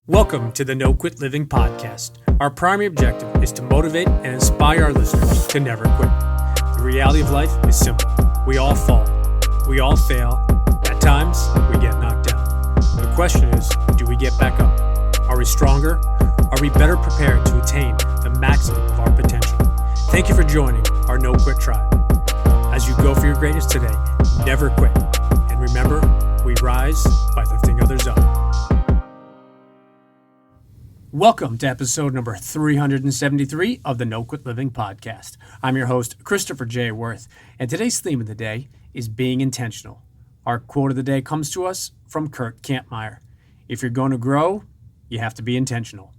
Welcome to the No Quit Living podcast. Our primary objective is to motivate and inspire our listeners to never quit. The reality of life is simple. We all fall. We all fail. At times, we get knocked down. The question is, do we get back up? Are we stronger? Are we better prepared to attain the maximum of our potential? Thank you for joining our No Quit tribe. As you go for your greatness today, never quit. And remember, we rise by lifting others up. Welcome to episode number 373 of the No Quit Living podcast. I'm your host, Christopher J. Worth, and today's theme of the day is being intentional. Our quote of the day comes to us from Kurt Kampmeyer. If you're going to grow, you have to be intentional.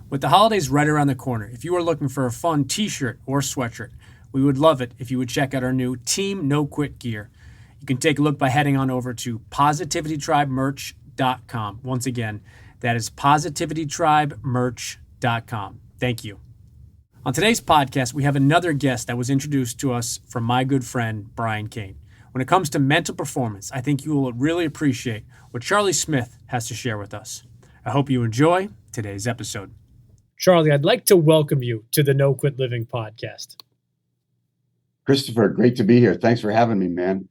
With the holidays right around the corner, if you are looking for a fun t-shirt or sweatshirt, we would love it if you would check out our new Team No Quit gear. You can take a look by heading on over to positivitytribemerch.com. Once again, that is positivitytribemerch.com. Thank you. On today's podcast, we have another guest that was introduced to us from my good friend, Brian Kane. When it comes to mental performance, I think you will really appreciate what Charlie Smith has to share with us. I hope you enjoy today's episode. Charlie, I'd like to welcome you to the No Quit Living podcast. Christopher, great to be here. Thanks for having me, man.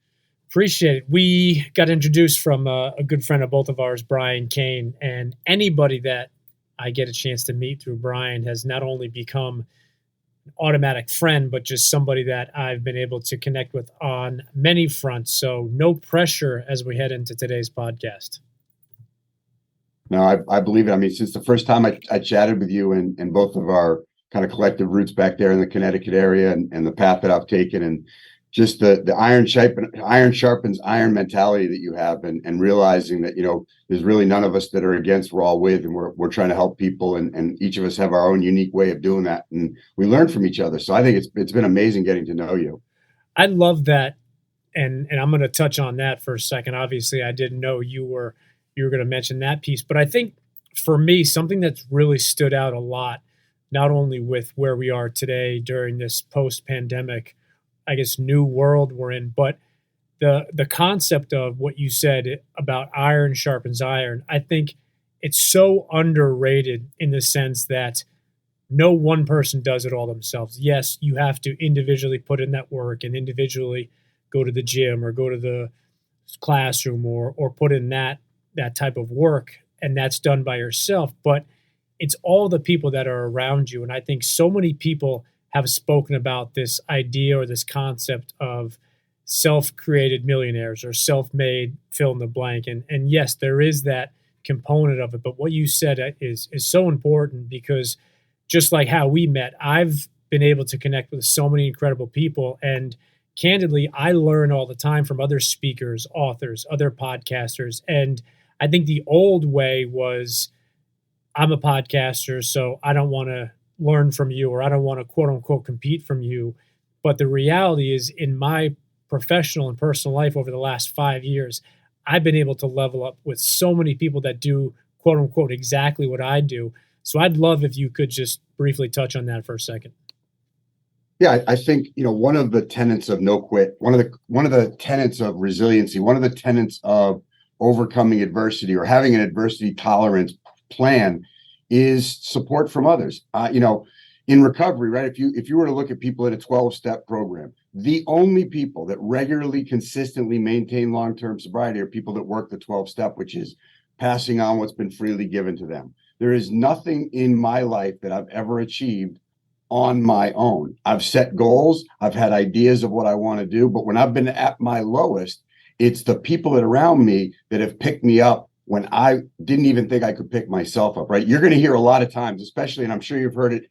Appreciate it. We got introduced from a good friend of both of ours, Brian Kane, and anybody that I get a chance to meet through Brian has not only become an automatic friend, but just somebody that I've been able to connect with on many fronts. So no pressure as we head into today's podcast. No, I believe it. I mean, since the first time I chatted with you and both of our kind of collective roots back there in the Connecticut area and the path that I've taken and just the iron sharpens iron mentality that you have and realizing that, you know, there's really none of us that are against, we're all with, and we're trying to help people and each of us have our own unique way of doing that. And we learn from each other. So I think it's been amazing getting to know you. I love that. And I'm going to touch on that for a second. Obviously, I didn't know you were going to mention that piece, but I think for me, something that's really stood out a lot, not only with where we are today during this post-pandemic, I guess, new world we're in, but the concept of what you said about iron sharpens iron, I think it's so underrated in the sense that no one person does it all themselves. Yes, you have to individually put in that work and individually go to the gym or go to the classroom or put in that type of work, and that's done by yourself. But it's all the people that are around you, and I think so many people have spoken about this idea or this concept of self-created millionaires or self-made fill in the blank. And yes, there is that component of it. But what you said is so important because just like how we met, I've been able to connect with so many incredible people. And candidly, I learn all the time from other speakers, authors, other podcasters. And I think the old way was, I'm a podcaster, so I don't want to learn from you, or I don't want to quote unquote compete from you. But the reality is, in my professional and personal life over the last 5 years, I've been able to level up with so many people that do quote unquote exactly what I do. So I'd love if you could just briefly touch on that for a second. Yeah, I think, you know, one of the tenets of no quit, one of the tenets of resiliency, one of the tenets of overcoming adversity or having an adversity tolerance plan is support from others. You know, in recovery, right? If you were to look at people in a 12-step program, the only people that regularly, consistently maintain long-term sobriety are people that work the 12-step, which is passing on what's been freely given to them. There is nothing in my life that I've ever achieved on my own. I've set goals. I've had ideas of what I want to do, but when I've been at my lowest, it's the people that are around me that have picked me up when I didn't even think I could pick myself up, right? You're going to hear a lot of times, especially, and I'm sure you've heard it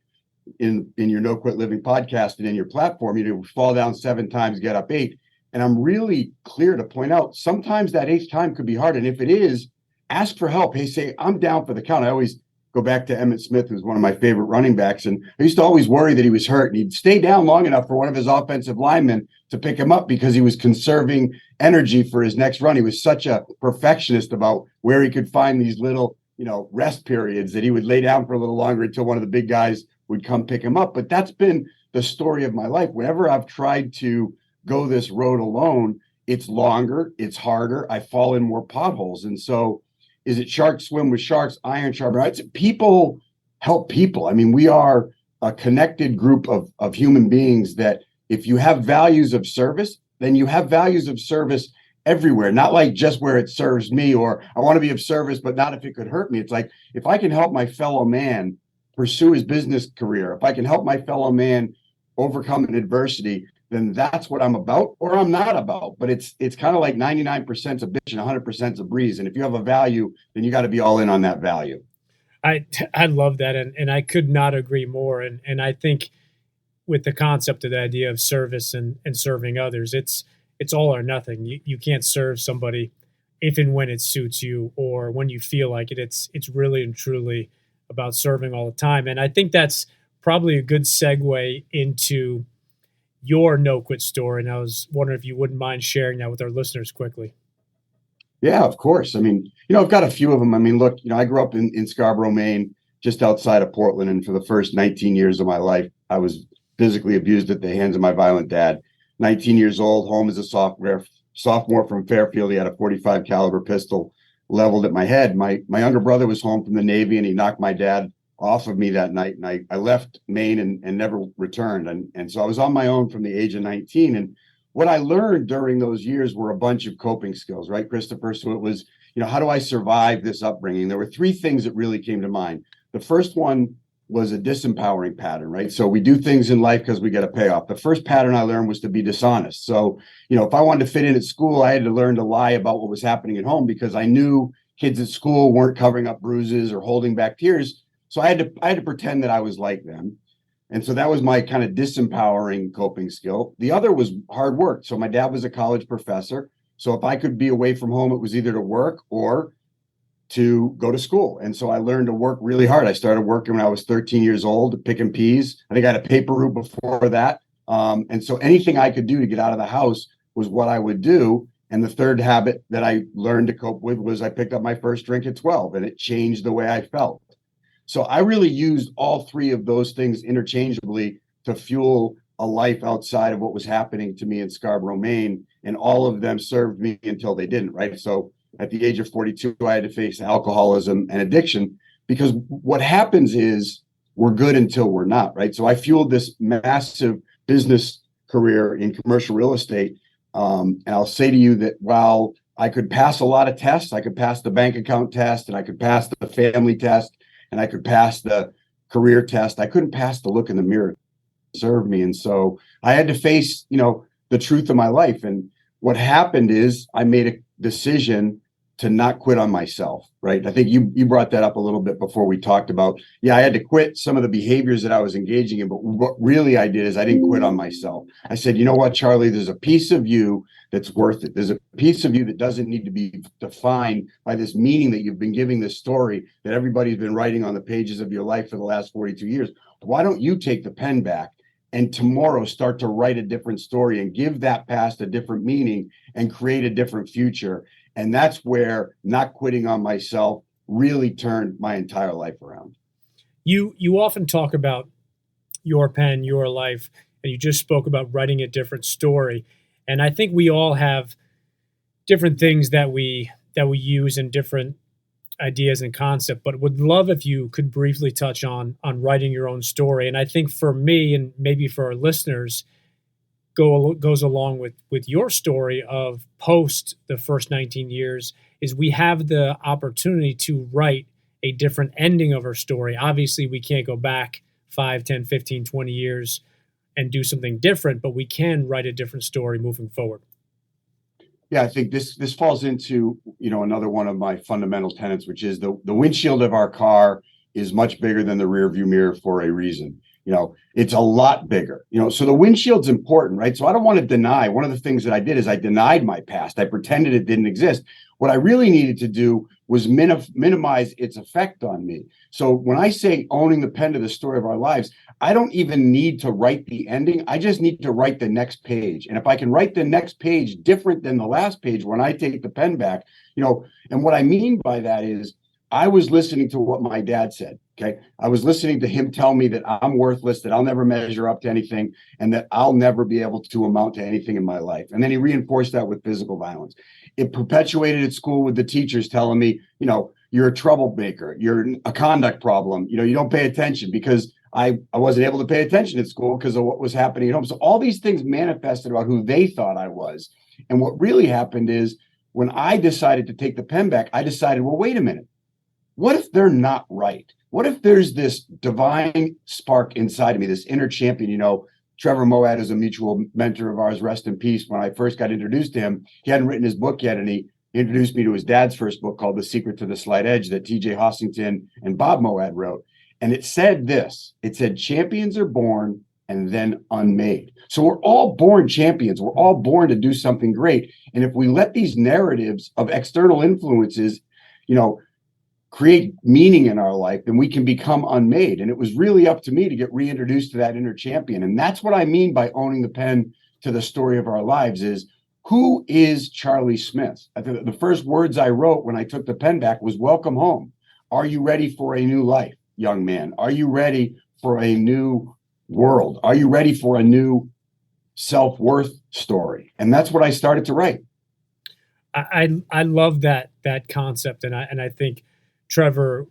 in your No Quit Living podcast and in your platform, you know, fall down 7 times, get up 8. And I'm really clear to point out, sometimes that 8th time could be hard. And if it is, ask for help. Hey, say, I'm down for the count. I always go back to Emmitt Smith, who's one of my favorite running backs. And I used to always worry that he was hurt. And he'd stay down long enough for one of his offensive linemen to pick him up because he was conserving energy for his next run. He was such a perfectionist about where he could find these little, you know, rest periods that he would lay down for a little longer until one of the big guys would come pick him up. But that's been the story of my life. Whenever I've tried to go this road alone, it's longer, it's harder. I fall in more potholes. And so, is it sharks swim with sharks, iron sharpen iron? It's people help people. I mean, we are a connected group of human beings that if you have values of service, then you have values of service everywhere, not like just where it serves me, or I want to be of service, but not if it could hurt me. It's like, if I can help my fellow man pursue his business career, if I can help my fellow man overcome an adversity, then that's what I'm about, or I'm not about. But it's kind of like 99% a bitch and 100% a breeze. And if you have a value, then you got to be all in on that value. I love that, and I could not agree more. And I think with the concept of the idea of service and serving others, it's all or nothing. You can't serve somebody if and when it suits you or when you feel like it. It's really and truly about serving all the time. And I think that's probably a good segue into your no quit story. And I was wondering if you wouldn't mind sharing that with our listeners quickly. Yeah, of course. I mean, I've got a few of them. I mean, look, I grew up in Scarborough, Maine, just outside of Portland. And for the first 19 years of my life, I was physically abused at the hands of my violent dad. 19 years old, home as a sophomore from Fairfield. He had a 45 caliber pistol leveled at my head. My younger brother was home from the Navy, and he knocked my dad off of me that night. And I left Maine and never returned. And so I was on my own from the age of 19. And what I learned during those years were a bunch of coping skills, right, Christopher? So it was, how do I survive this upbringing? There were three things that really came to mind. The first one was a disempowering pattern, right? So we do things in life because we get a payoff. The first pattern I learned was to be dishonest. So, if I wanted to fit in at school, I had to learn to lie about what was happening at home because I knew kids at school weren't covering up bruises or holding back tears. So I had to pretend that I was like them. And so that was my kind of disempowering coping skill. The other was hard work. So my dad was a college professor. So if I could be away from home, it was either to work or to go to school. And so I learned to work really hard. I started working when I was 13 years old, picking peas. I think I had a paper route before that. And so anything I could do to get out of the house was what I would do. And the third habit that I learned to cope with was I picked up my first drink at 12, and it changed the way I felt. So I really used all three of those things interchangeably to fuel a life outside of what was happening to me in Scarborough, Maine. And all of them served me until they didn't, right? So at the age of 42, I had to face alcoholism and addiction, because what happens is we're good until we're not, right? So I fueled this massive business career in commercial real estate. And I'll say to you that while I could pass a lot of tests, I could pass the bank account test, and I could pass the family test, and I could pass the career test, I couldn't pass the look in the mirror to serve me. And so I had to face, the truth of my life. And what happened is I made a decision to not quit on myself, right? I think you brought that up a little bit before we talked about, I had to quit some of the behaviors that I was engaging in, but what really I did is I didn't quit on myself. I said, you know what, Charlie, there's a piece of you that's worth it. There's a piece of you that doesn't need to be defined by this meaning that you've been giving this story that everybody's been writing on the pages of your life for the last 42 years. Why don't you take the pen back and tomorrow start to write a different story and give that past a different meaning and create a different future? And that's where not quitting on myself really turned my entire life around. You often talk about your pen, your life, and you just spoke about writing a different story. And I think we all have different things that we use and different ideas and concept, but would love if you could briefly touch on writing your own story. And I think for me and maybe for our listeners, goes along with your story of post the first 19 years is we have the opportunity to write a different ending of our story. Obviously, we can't go back 5, 10, 15, 20 years and do something different, but we can write a different story moving forward. Yeah, I think this falls into, another one of my fundamental tenets, which is the windshield of our car is much bigger than the rear view mirror for a reason. It's a lot bigger, so the windshield's important, right? So I don't want to deny. One of the things that I did is I denied my past. I pretended it didn't exist. What I really needed to do was minimize its effect on me. So when I say owning the pen to the story of our lives, I don't even need to write the ending. I just need to write the next page. And if I can write the next page different than the last page when I take the pen back, and what I mean by that is I was listening to what my dad said. Okay. I was listening to him tell me that I'm worthless, that I'll never measure up to anything, and that I'll never be able to amount to anything in my life. And then he reinforced that with physical violence. It perpetuated at school with the teachers telling me, you're a troublemaker, you're a conduct problem, you don't pay attention, because I wasn't able to pay attention at school because of what was happening at home. So all these things manifested about who they thought I was. And what really happened is, when I decided to take the pen back, I decided, well, wait a minute. What if they're not right? What if there's this divine spark inside of me, this inner champion? Trevor Moawad is a mutual mentor of ours, rest in peace. When I first got introduced to him, he hadn't written his book yet, and he introduced me to his dad's first book called The Secret to the Slight Edge that TJ Hossington and Bob Moawad wrote. And it said this, it said, champions are born and then unmade. So we're all born champions. We're all born to do something great. And if we let these narratives of external influences, create meaning in our life, then we can become unmade. And it was really up to me to get reintroduced to that inner champion. And that's what I mean by owning the pen to the story of our lives is, who is Charlie Smith? I think the first words I wrote when I took the pen back was, welcome home. Are you ready for a new life, young man? Are you ready for a new world? Are you ready for a new self-worth story? And that's what I started to write. I love that concept, and I think Trevor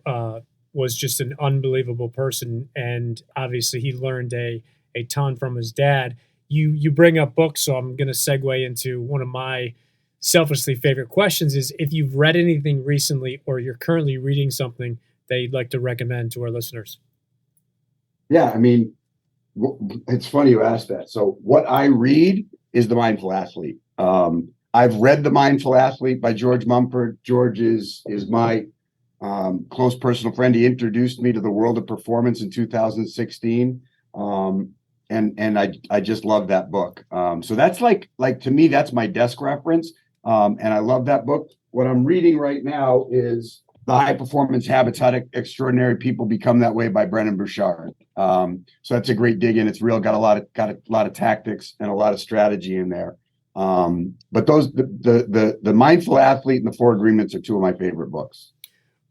was just an unbelievable person, and obviously he learned a ton from his dad. You bring up books, so I'm going to segue into one of my selfishly favorite questions: is if you've read anything recently, or you're currently reading something that you'd like to recommend to our listeners. Yeah, I mean, it's funny you asked that. So what I read is The Mindful Athlete. I've read The Mindful Athlete by George Mumford. George is my close personal friend. He introduced me to the world of performance in 2016. And I just love that book. So that's like to me, that's my desk reference. And I love that book. What I'm reading right now is The High Performance Habits: How Extraordinary People Become That Way by Brennan Burchard. So that's a great dig in. It's real, got a lot of tactics and a lot of strategy in there. But the Mindful Athlete and The Four Agreements are two of my favorite books.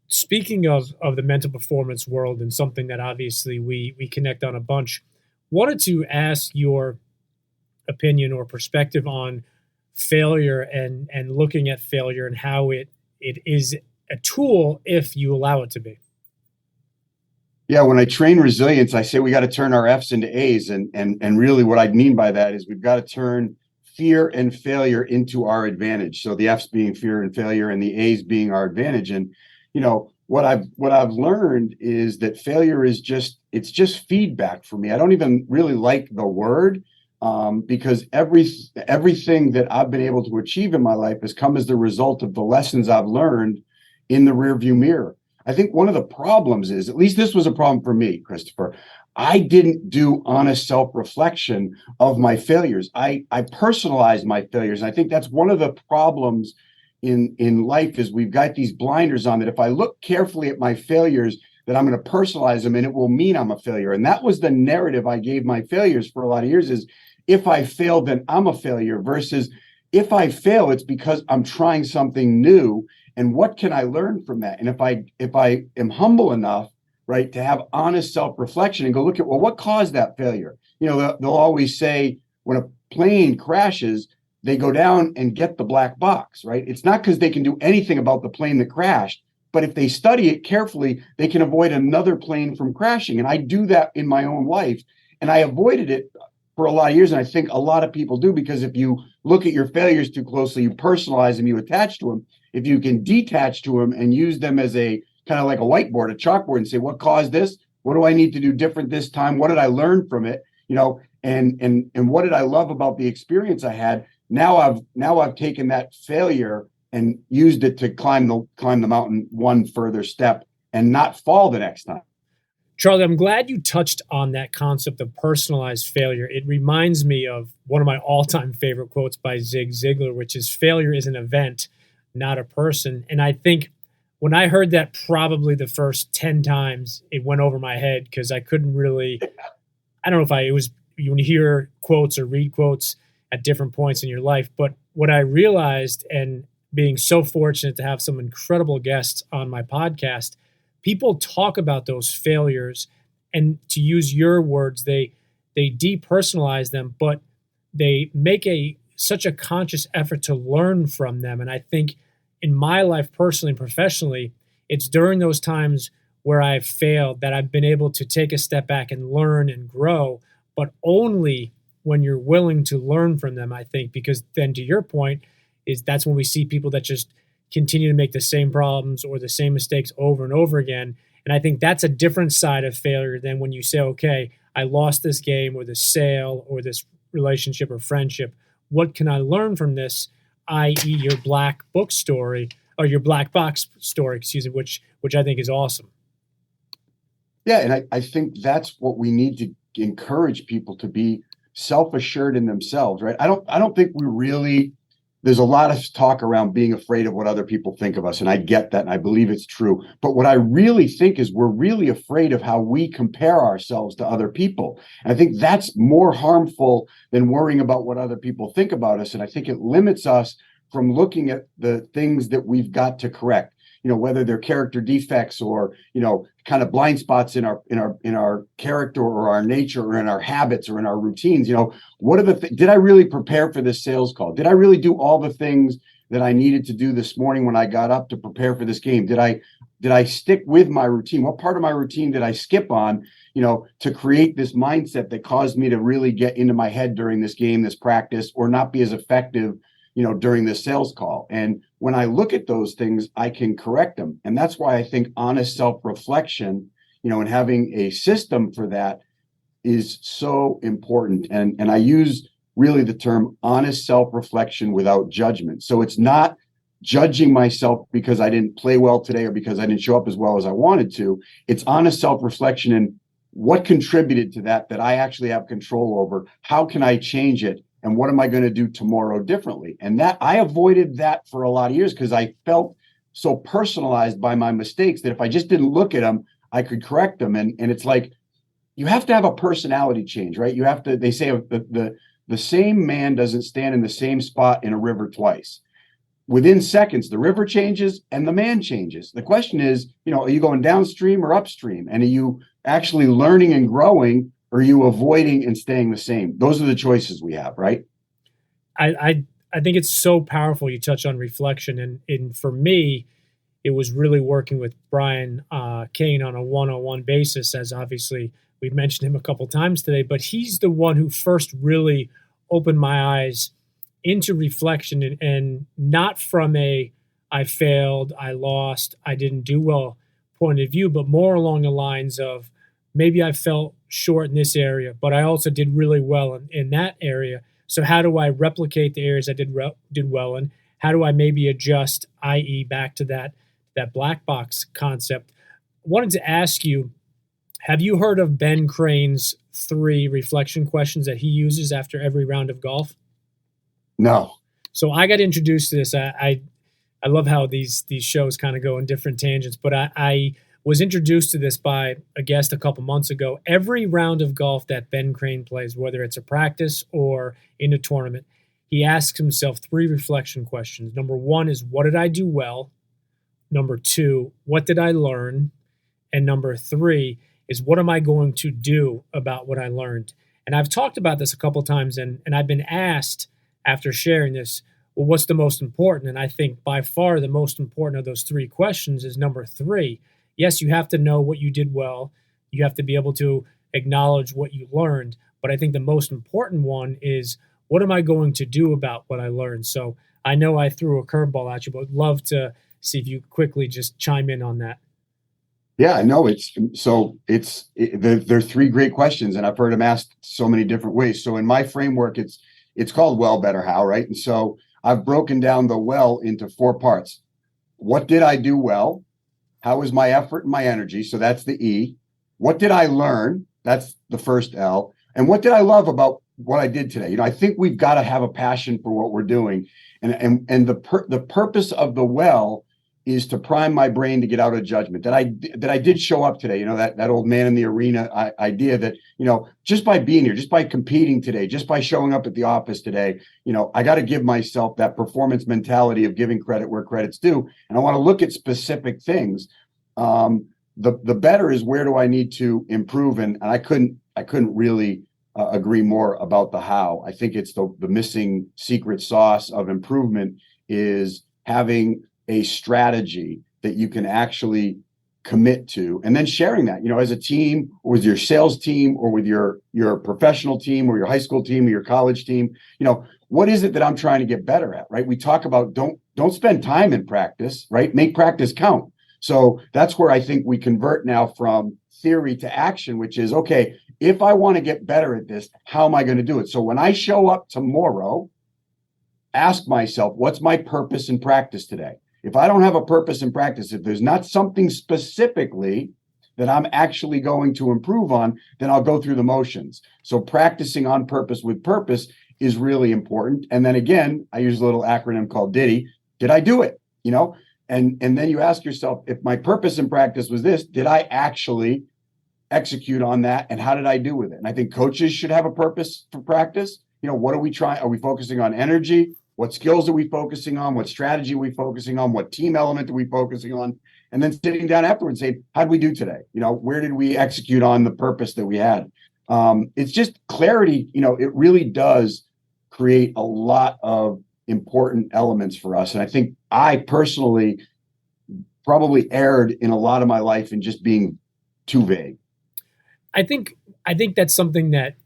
Speaking of the mental performance world, and something that obviously we connect on a bunch, wanted to ask your opinion or perspective on failure and looking at failure and how it is a tool if you allow it to be. Yeah, when I train resilience, I say we got to turn our F's into A's. And really what I mean by that is we've got to turn fear and failure into our advantage. So the F's being fear and failure, and the A's being our advantage. And what I've learned is that failure is just feedback for me. I don't even really like the word, because everything that I've been able to achieve in my life has come as the result of the lessons I've learned in the rearview mirror. I think one of the problems is, at least this was a problem for me, Christopher, I didn't do honest self-reflection of my failures. I personalized my failures. And I think that's one of the problems in life, is we've got these blinders on, that if I look carefully at my failures, that I'm going to personalize them and it will mean I'm a failure. And that was the narrative I gave my failures for a lot of years, is if I fail, then I'm a failure, versus if I fail, it's because I'm trying something new. And what can I learn from that? And if I am humble enough, right, to have honest self-reflection and go look at, well, what caused that failure? They'll always say when a plane crashes, they go down and get the black box, right? It's not because they can do anything about the plane that crashed, but if they study it carefully, they can avoid another plane from crashing. And I do that in my own life. And I avoided it for a lot of years. And I think a lot of people do, because if you look at your failures too closely, you personalize them, you attach to them. If you can detach to them and use them as a kind of like a whiteboard, a chalkboard, and say, what caused this? What do I need to do different this time? What did I learn from it? And what did I love about the experience I had? Now I've taken that failure and used it to climb the mountain one further step and not fall the next time. Charlie, I'm glad you touched on that concept of personalized failure. It reminds me of one of my all-time favorite quotes by Zig Ziglar, which is, failure is an event, not a person. And I think when I heard that probably the first 10 times, it went over my head, because I couldn't really, I don't know if it was, when you hear quotes or read quotes at different points in your life, but what I realized, and being so fortunate to have some incredible guests on my podcast, people talk about those failures, and to use your words, they depersonalize them, but they make a such a conscious effort to learn from them. And I think in my life, personally and professionally, it's during those times where I've failed that I've been able to take a step back and learn and grow, but only when you're willing to learn from them, I think, because then to your point, is that's when we see people that just continue to make the same problems or the same mistakes over and over again. And I think that's a different side of failure than when you say, okay, I lost this game or this sale or this relationship or friendship. What can I learn from this? I.e., your black book story or your black box story, excuse me, which I think is awesome. Yeah, and I think that's what we need to encourage people to be self-assured in themselves, right? I don't think we really, there's a lot of talk around being afraid of what other people think of us, and I get that, and I believe it's true. But what I really think is we're really afraid of how we compare ourselves to other people. And I think that's more harmful than worrying about what other people think about us. And I think it limits us from looking at the things that we've got to correct. Whether they're character defects or, kind of blind spots in our character or our nature or in our habits or in our routines. What are did I really prepare for this sales call? Did I really do all the things that I needed to do this morning when I got up to prepare for this game? Did I stick with my routine? What part of my routine did I skip on, to create this mindset that caused me to really get into my head during this game, this practice, or not be as effective during this sales call? And when I look at those things, I can correct them. And that's why I think honest self-reflection, and having a system for that is so important. And I use really the term honest self-reflection without judgment. So it's not judging myself because I didn't play well today or because I didn't show up as well as I wanted to. It's honest self-reflection and what contributed to that I actually have control over. How can I change it? And what am I going to do tomorrow differently? And that I avoided that for a lot of years because I felt so personalized by my mistakes that if I just didn't look at them, I could correct them. And it's like, you have to have a personality change, right? You have to, they say the same man doesn't stand in the same spot in a river twice. Within seconds, the river changes and the man changes. The question is, are you going downstream or upstream? And are you actually learning and growing? Or are you avoiding and staying the same? Those are the choices we have, right? I think it's so powerful. You touch on reflection, and for me, it was really working with Brian Kane on a one-on-one basis. As obviously we've mentioned him a couple times today, but he's the one who first really opened my eyes into reflection, and not from a I failed, I lost, I didn't do well point of view, but more along the lines of maybe I felt short in this area, but I also did really well in that area. So how do I replicate the areas I did well in? How do I maybe adjust, i.e. back to that black box concept? I wanted to ask you, have you heard of Ben Crane's 3 reflection questions that he uses after every round of golf? No. So I got introduced to this. I love how these shows kind of go in different tangents, but I was introduced to this by a guest a couple months ago. Every round of golf that Ben Crane plays, whether it's a practice or in a tournament, he asks himself 3 reflection questions. Number 1 is, what did I do well? Number 2, what did I learn? And number 3 is, what am I going to do about what I learned? And I've talked about this a couple times, and I've been asked after sharing this, well, what's the most important? And I think by far the most important of those 3 questions is number 3. Yes, you have to know what you did well. You have to be able to acknowledge what you learned. But I think the most important one is, what am I going to do about what I learned? So I know I threw a curveball at you, but would love to see if you quickly just chime in on that. Yeah, no, they're 3 great questions, and I've heard them asked so many different ways. So in my framework, it's called well, better, how, right? And so I've broken down the well into 4 parts. What did I do well? How was my effort and my energy? So that's the E. What did I learn? That's the first L. And what did I love about what I did today? I think we've got to have a passion for what we're doing. And the purpose of the well is to prime my brain to get out of judgment that I did show up today. That old man in the arena idea that, just by being here, just by competing today, just by showing up at the office today, I got to give myself that performance mentality of giving credit where credit's due. And I want to look at specific things. The better is, where do I need to improve? And I couldn't really agree more about the how. I think it's the missing secret sauce of improvement is having a strategy that you can actually commit to, and then sharing that, as a team, or with your sales team, or with your professional team, or your high school team, or your college team. What is it that I'm trying to get better at, right? We talk about don't spend time in practice, right? Make practice count. So that's where I think we convert now from theory to action, which is, okay, if I want to get better at this, how am I going to do it? So when I show up tomorrow, ask myself, what's my purpose in practice today? If I don't have a purpose in practice, if there's not something specifically that I'm actually going to improve on, then I'll go through the motions. So practicing on purpose with purpose is really important. And then again, I use a little acronym called DIDI. Did I do it? And then you ask yourself, if my purpose in practice was this, did I actually execute on that? And how did I do with it? And I think coaches should have a purpose for practice. What are we trying? Are we focusing on energy? What skills are we focusing on? What strategy are we focusing on? What team element are we focusing on? And then sitting down afterwards and saying, how did we do today? Where did we execute on the purpose that we had? It's just clarity. It really does create a lot of important elements for us. And I think I personally probably erred in a lot of my life in just being too vague. I think that's something that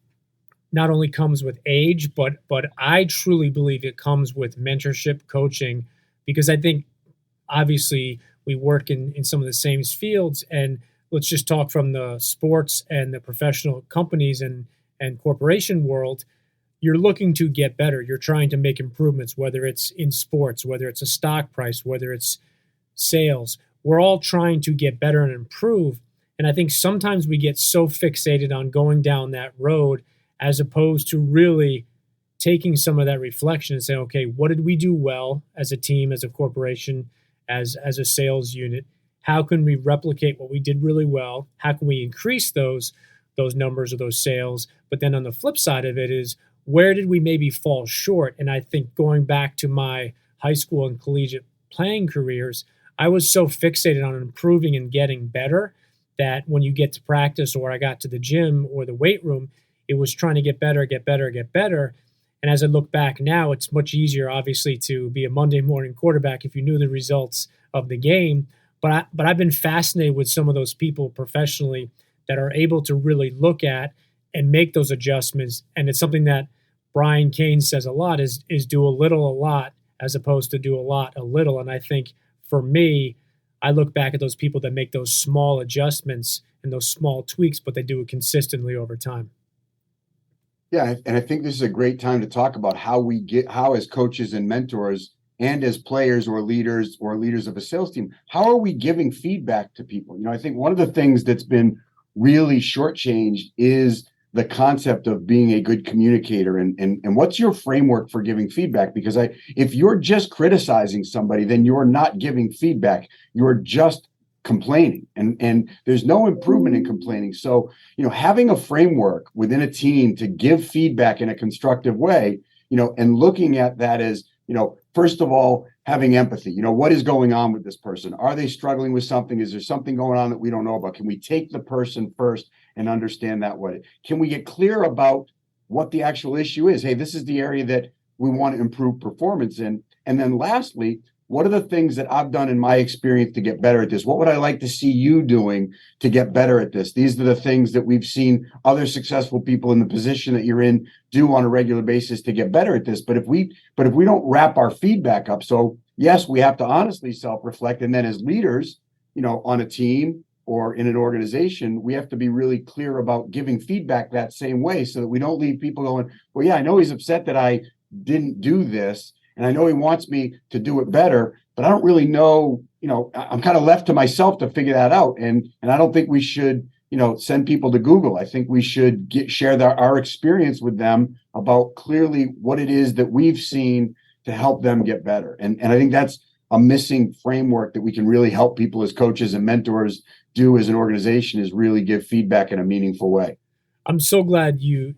not only comes with age, but I truly believe it comes with mentorship, coaching, because I think obviously we work in some of the same fields, and let's just talk from the sports and the professional companies and corporation world. You're looking to get better. You're trying to make improvements, whether it's in sports, whether it's a stock price, whether it's sales. We're all trying to get better and improve. And I think sometimes we get so fixated on going down that road, as opposed to really taking some of that reflection and saying, okay, what did we do well as a team, as a corporation, as a sales unit? How can we replicate what we did really well? How can we increase those numbers or those sales? But then on the flip side of it is, where did we maybe fall short? And I think going back to my high school and collegiate playing careers, I was so fixated on improving and getting better that when you get to practice, or I got to the gym or the weight room, it was trying to get better. And as I look back now, it's much easier, obviously, to be a Monday morning quarterback if you knew the results of the game. But I've been fascinated with some of those people professionally that are able to really look at and make those adjustments. And it's something that Brian Kane says a lot is do a little, a lot, as opposed to do a lot, a little. And I think for me, I look back at those people that make those small adjustments and those small tweaks, but they do it consistently over time. Yeah, and I think this is a great time to talk about how as coaches and mentors, and as players or leaders of a sales team, how are we giving feedback to people? I think one of the things that's been really shortchanged is the concept of being a good communicator, and what's your framework for giving feedback? Because if you're just criticizing somebody, then you're not giving feedback. You're just complaining, and there's no improvement in complaining. So, having a framework within a team to give feedback in a constructive way, and looking at that as, first of all, having empathy. What is going on with this person? Are they struggling with something? Is there something going on that we don't know about? Can we take the person first and understand that way? Can we get clear about what the actual issue is? Hey, this is the area that we want to improve performance in. And then lastly, what are the things that I've done in my experience to get better at this? What would I like to see you doing to get better at this? These are the things that we've seen other successful people in the position that you're in do on a regular basis to get better at this. But if we don't wrap our feedback up, so yes, we have to honestly self-reflect. And then as leaders, on a team or in an organization, we have to be really clear about giving feedback that same way, so that we don't leave people going, well, yeah, I know he's upset that I didn't do this, and I know he wants me to do it better, but I don't really know, I'm kind of left to myself to figure that out. And I don't think we should, send people to Google. I think we should share our experience with them about clearly what it is that we've seen to help them get better. And I think that's a missing framework that we can really help people as coaches and mentors do as an organization is really give feedback in a meaningful way. I'm so glad you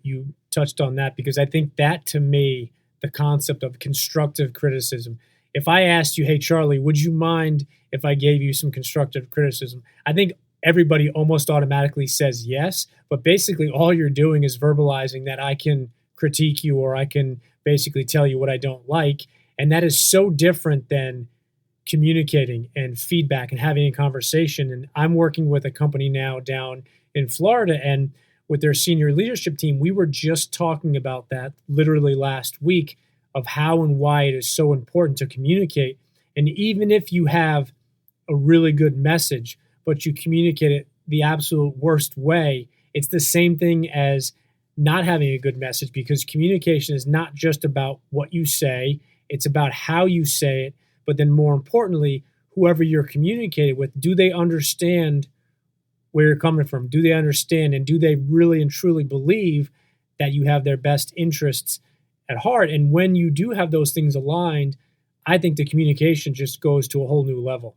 touched on that, because I think that, to me, the concept of constructive criticism. If I asked you, "Hey Charlie, would you mind if I gave you some constructive criticism?" I think everybody almost automatically says yes, but basically all you're doing is verbalizing that I can critique you, or I can basically tell you what I don't like, and that is so different than communicating and feedback and having a conversation. And I'm working with a company now down in Florida, and with their senior leadership team, we were just talking about that literally last week, of how and why it is so important to communicate. And even if you have a really good message, but you communicate it the absolute worst way, it's the same thing as not having a good message, because communication is not just about what you say, it's about how you say it. But then, more importantly, whoever you're communicating with, do they understand where you're coming from? Do they understand, and do they really and truly believe that you have their best interests at heart? And when you do have those things aligned, I think the communication just goes to a whole new level.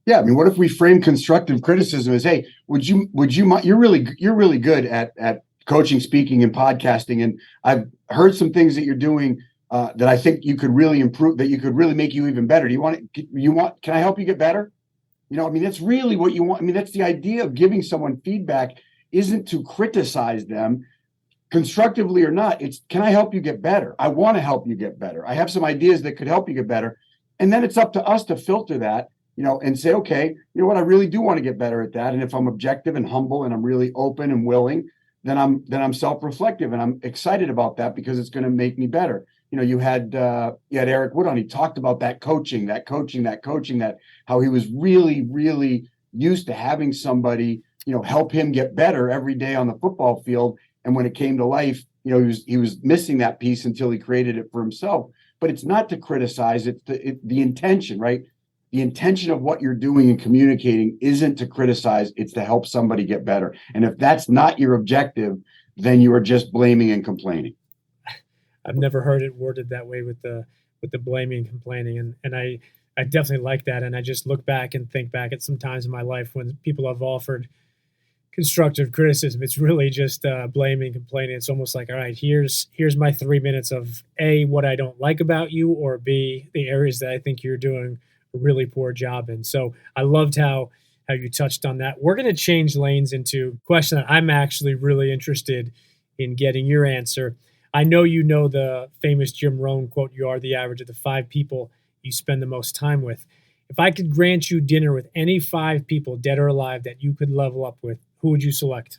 Yeah, I mean, what if we frame constructive criticism as, "Hey, would you mind? You're really good at coaching, speaking, and podcasting, and I've heard some things that you're doing that I think you could really improve, that you could really make you even better. Do you want it? Can I help you get better?" I mean, that's really what you want. I mean, that's the idea of giving someone feedback, isn't to criticize them constructively or not. It's, can I help you get better? I want to help you get better. I have some ideas that could help you get better. And then it's up to us to filter that, and say, okay, you know what, I really do want to get better at that. And if I'm objective and humble and I'm really open and willing, then I'm self-reflective and I'm excited about that, because it's going to make me better. You had Eric Wood on. He talked about that coaching, that how he was really, really used to having somebody, help him get better every day on the football field. And when it came to life, he was missing that piece until he created it for himself. But it's not to criticize; it's the intention, right? The intention of what you're doing and communicating isn't to criticize; it's to help somebody get better. And if that's not your objective, then you are just blaming and complaining. I've never heard it worded that way, with the blaming and complaining, and I definitely like that. And I just look back and think back at some times in my life when people have offered constructive criticism. It's really just blaming, complaining. It's almost like, all right, here's my 3 minutes of A, what I don't like about you, or B, the areas that I think you're doing a really poor job in. So I loved how you touched on that. We're going to change lanes into a question that I'm actually really interested in getting your answer. I know you know the famous Jim Rohn quote, "You are the average of the 5 people you spend the most time with." If I could grant you dinner with any 5 people, dead or alive, that you could level up with, who would you select?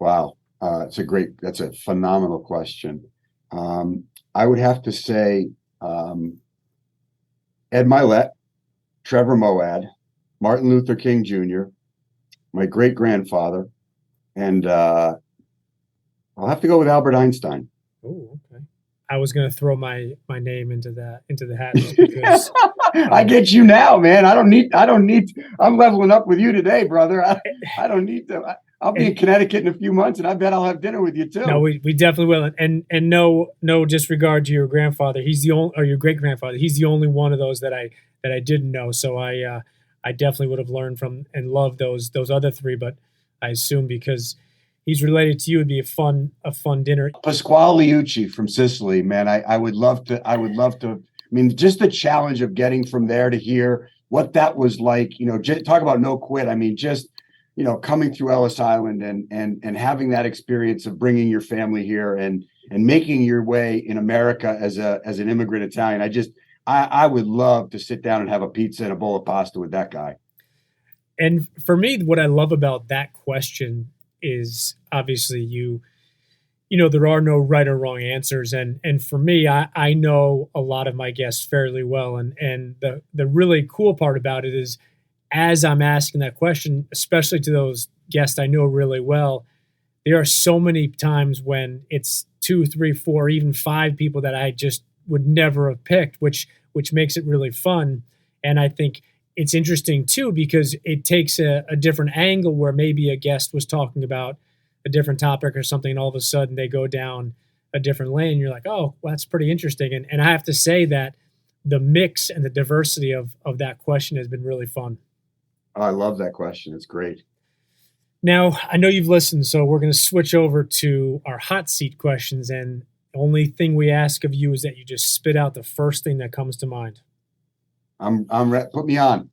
Wow. That's a phenomenal question. I would have to say Ed Milet, Trevor Moawad, Martin Luther King Jr., my great grandfather, and I'll have to go with Albert Einstein. Oh, okay. I was going to throw my name into the hat, just because I get you now, man. I don't need. I'm leveling up with you today, brother. I don't need to. I'll be in Connecticut in a few months, and I bet I'll have dinner with you too. No, we definitely will. And no disregard to your grandfather. He's the only, or your great grandfather. He's the only one of those that I didn't know. So I definitely would have learned from and loved those other 3. But I assume because he's related to you, it'd be a fun dinner. Pasquale Liucci from Sicily, man. I would love to. I mean, just the challenge of getting from there to here, what that was like. Talk about no quit. I mean, just coming through Ellis Island and having that experience of bringing your family here and making your way in America as an immigrant Italian. I would love to sit down and have a pizza and a bowl of pasta with that guy. And for me, what I love about that question is, obviously, there are no right or wrong answers. And for me, I know a lot of my guests fairly well. And the really cool part about it is, as I'm asking that question, especially to those guests I know really well, there are so many times when it's 2, 3, 4, even 5 people that I just would never have picked, which makes it really fun. And I think it's interesting too, because it takes a different angle, where maybe a guest was talking about a different topic or something, and all of a sudden they go down a different lane. You're like, oh, well, that's pretty interesting. And I have to say that the mix and the diversity of that question has been really fun. Oh, I love that question. It's great. Now, I know you've listened, so we're going to switch over to our hot seat questions. And the only thing we ask of you is that you just spit out the first thing that comes to mind. Put me on.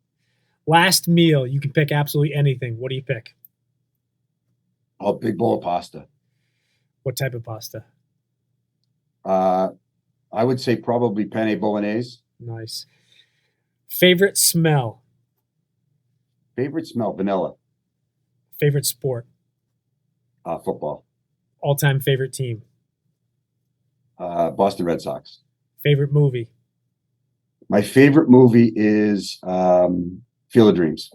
Last meal, you can pick absolutely anything. What do you pick? Oh, big bowl of pasta. What type of pasta? I would say probably penne bolognese. Nice. Favorite smell? Favorite smell, vanilla. Favorite sport? Football. All-time favorite team? Boston Red Sox. Favorite movie? My favorite movie is Field of Dreams.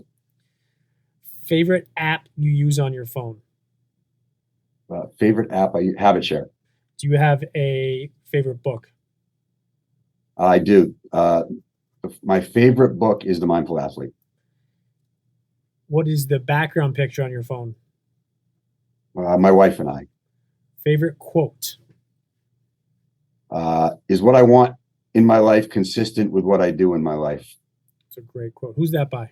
Favorite app you use on your phone? Favorite app, Habit Share. Do you have a favorite book? I do. My favorite book is The Mindful Athlete. What is the background picture on your phone? My wife and I. Favorite quote? Is what I want in my life consistent with what I do in my life? It's a great quote. Who's that by?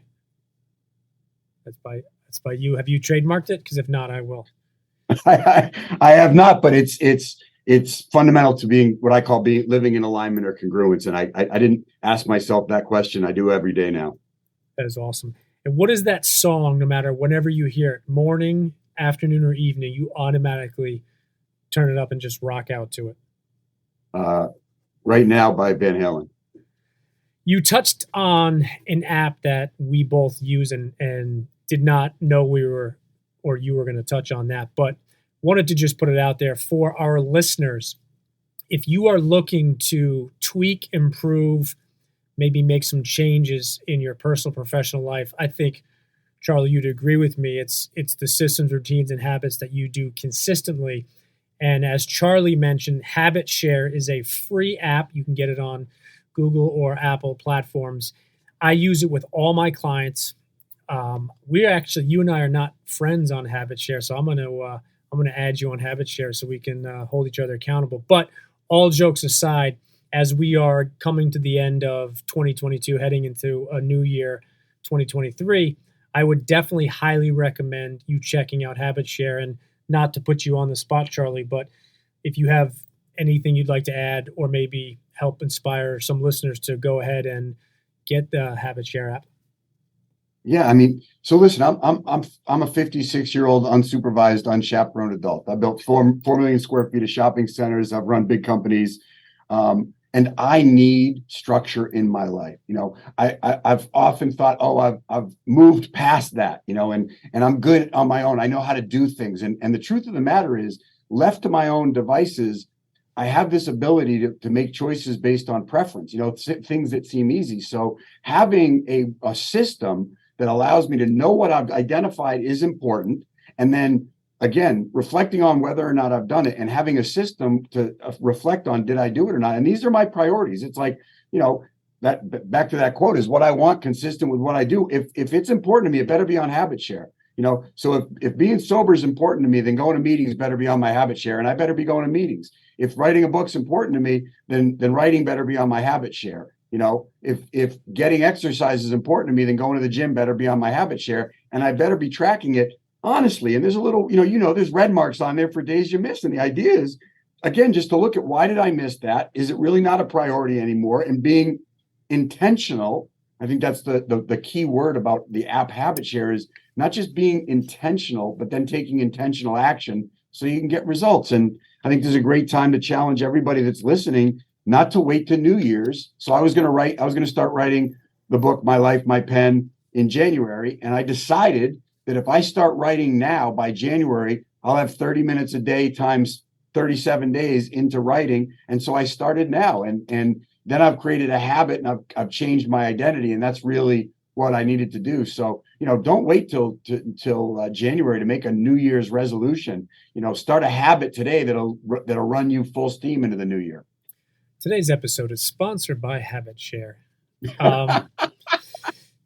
That's by you. Have you trademarked it? Because if not, I will. I have not, but it's fundamental to being what I call living in alignment or congruence. And I didn't ask myself that question. I do every day now. That is awesome. And what is that song, no matter whenever you hear it, morning, afternoon, or evening, you automatically turn it up and just rock out to it? Right Now by Van Halen. You touched on an app that we both use and did not know you were going to touch on that, but wanted to just put it out there for our listeners. If you are looking to tweak, improve, maybe make some changes in your personal, professional life, I think, Charlie, you'd agree with me. It's the systems, routines, and habits that you do consistently. And as Charlie mentioned, Habit Share is a free app. You can get it on Google or Apple platforms. I use it with all my clients. You and I are not friends on Habit Share, so I'm going to add you on Habit Share so we can hold each other accountable. But all jokes aside, as we are coming to the end of 2022, heading into a new year, 2023, I would definitely highly recommend you checking out Habit Share. And not to put you on the spot, Charlie, but if you have anything you'd like to add or maybe help inspire some listeners to go ahead and get the Habit Share app. Yeah, I mean, so listen, I'm a 56-year-old unsupervised, unchaperoned adult. I built 4 million square feet of shopping centers. I've run big companies, and I need structure in my life. You know, I've often thought, oh, I've moved past that. You know, and I'm good on my own. I know how to do things. And the truth of the matter is, left to my own devices, I have this ability to make choices based on preference. You know, things that seem easy. So having a system that allows me to know what I've identified is important. And then again, reflecting on whether or not I've done it and having a system to reflect on, did I do it or not? And these are my priorities. It's like, you know, that back to that quote is what I want consistent with what I do. If it's important to me, it better be on Habit Share. You know, so if being sober is important to me, then going to meetings better be on my Habit Share, and I better be going to meetings. If writing a book's important to me, then writing better be on my Habit Share. You know, if getting exercise is important to me, then going to the gym better be on my Habit Share, and I better be tracking it honestly. And there's a little, there's red marks on there for days you miss. And the idea is, again, just to look at why did I miss that? Is it really not a priority anymore? And being intentional. I think that's the key word about the app Habit Share is not just being intentional, but then taking intentional action so you can get results. And I think this is a great time to challenge everybody that's listening not to wait to New Year's. So I was going to start writing the book, My Life, My Pen, in January. And I decided that if I start writing now by January, I'll have 30 minutes a day times 37 days into writing. And so I started now. And then I've created a habit and I've changed my identity. And that's really what I needed to do. So, don't wait till January to make a New Year's resolution. Start a habit today that'll run you full steam into the new year. Today's episode is sponsored by Habit Share.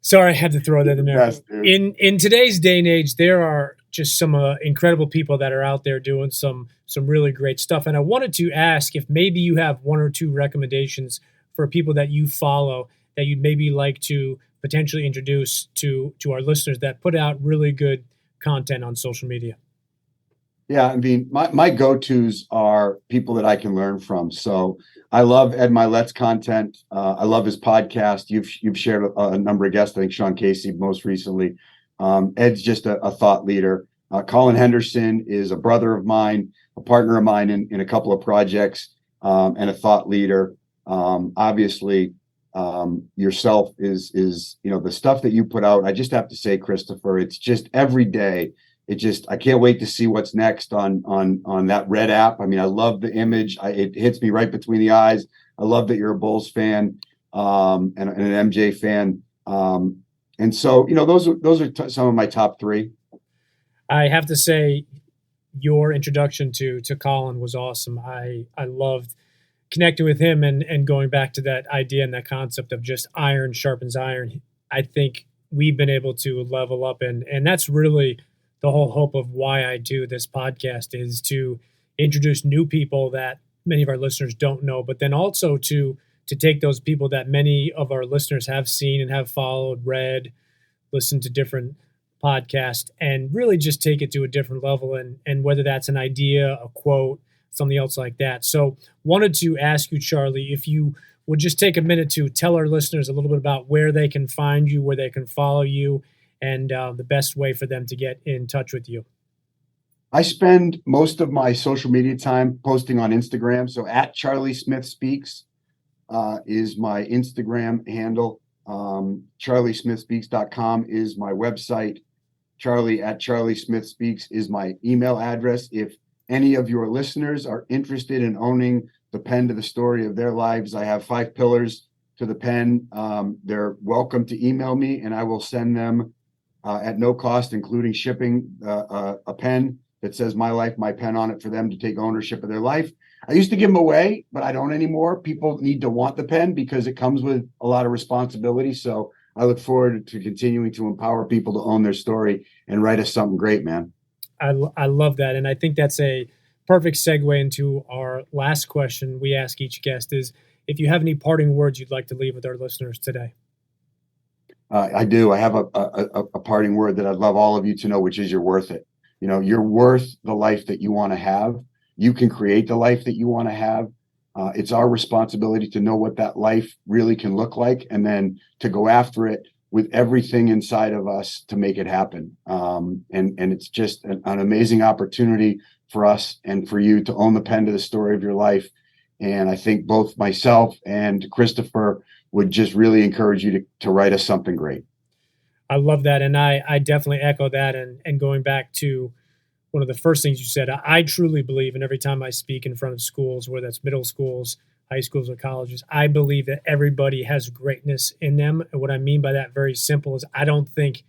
Sorry, I had to throw that in there. Best, in today's day and age, there are just some incredible people that are out there doing some really great stuff. And I wanted to ask if maybe you have 1 or 2 recommendations for people that you follow that you'd maybe like to potentially introduce to our listeners that put out really good content on social media? Yeah, I mean, my go-tos are people that I can learn from. So I love Ed Milet's content. I love his podcast. You've shared a number of guests. I think Sean Casey most recently. Ed's just a thought leader. Colin Henderson is a brother of mine, a partner of mine in a couple of projects, and a thought leader. Obviously, yourself is the stuff that you put out. I just have to say, Christopher, it's just every day. I can't wait to see what's next on that red app. I mean, I love the image. It hits me right between the eyes. I love that you're a Bulls fan and an MJ fan. And so, those are some of my top three. I have to say, your introduction to Colin was awesome. I loved connecting with him and going back to that idea and that concept of just iron sharpens iron. I think we've been able to level up, and that's really the whole hope of why I do this podcast, is to introduce new people that many of our listeners don't know, but then also to take those people that many of our listeners have seen and have followed, read, listened to different podcasts, and really just take it to a different level. And whether that's an idea, a quote, something else like that. So wanted to ask you, Charlie, if you would just take a minute to tell our listeners a little bit about where they can find you, where they can follow you, and the best way for them to get in touch with you. I spend most of my social media time posting on Instagram. So at Charlie Smith Speaks is my Instagram handle. CharlieSmithSpeaks.com is my website. Charlie@CharlieSmithSpeaks is my email address. If any of your listeners are interested in owning the pen to the story of their lives, I have 5 pillars to the pen. They're welcome to email me, and I will send them at no cost, including shipping, a pen that says "My Life, My Pen" on it for them to take ownership of their life. I used to give them away, but I don't anymore. People need to want the pen because it comes with a lot of responsibility. So I look forward to continuing to empower people to own their story and write us something great, man. I love that. And I think that's a perfect segue into our last question we ask each guest is, if you have any parting words you'd like to leave with our listeners today. I do. I have a parting word that I'd love all of you to know, which is you're worth it. You're worth the life that you want to have. You can create the life that you want to have. It's our responsibility to know what that life really can look like, and then to go after it with everything inside of us to make it happen. And it's just an amazing opportunity for us and for you to own the pen to the story of your life. And I think both myself and Christopher would just really encourage you to write us something great. I love that. And I definitely echo that. And going back to one of the first things you said, I truly believe, and every time I speak in front of schools, whether that's middle schools, high schools, or colleges, I believe that everybody has greatness in them. And what I mean by that, very simple, is I don't think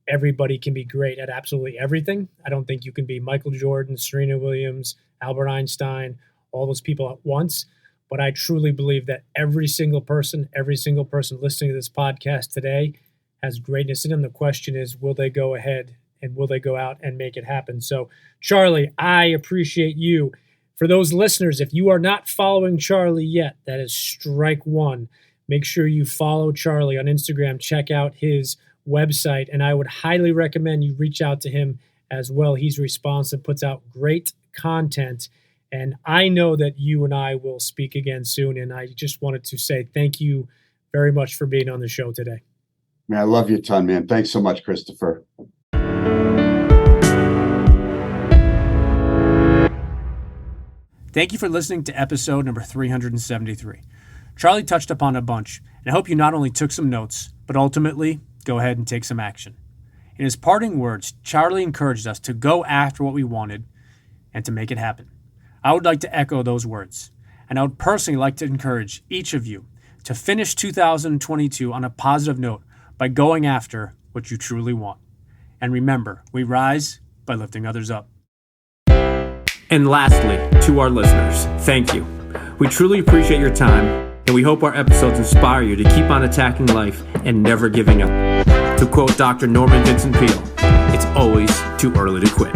everybody can be great at absolutely everything. I don't think you can be Michael Jordan, Serena Williams, Albert Einstein, all those people at once. But I truly believe that every single person listening to this podcast today has greatness in them. The question is, will they go ahead and will they go out and make it happen? So, Charlie, I appreciate you. For those listeners, if you are not following Charlie yet, that is strike one. Make sure you follow Charlie on Instagram. Check out his website, and I would highly recommend you reach out to him as well. He's responsive, puts out great content. And I know that you and I will speak again soon. And I just wanted to say thank you very much for being on the show today. Man, I love you a ton, man. Thanks so much, Christopher. Thank you for listening to episode number 373. Charlie touched upon a bunch, and I hope you not only took some notes, but ultimately go ahead and take some action. In his parting words, Charlie encouraged us to go after what we wanted and to make it happen. I would like to echo those words, and I would personally like to encourage each of you to finish 2022 on a positive note by going after what you truly want. And remember, we rise by lifting others up. And lastly, to our listeners, thank you. We truly appreciate your time, and we hope our episodes inspire you to keep on attacking life and never giving up. To quote Dr. Norman Vincent Peale, it's always too early to quit.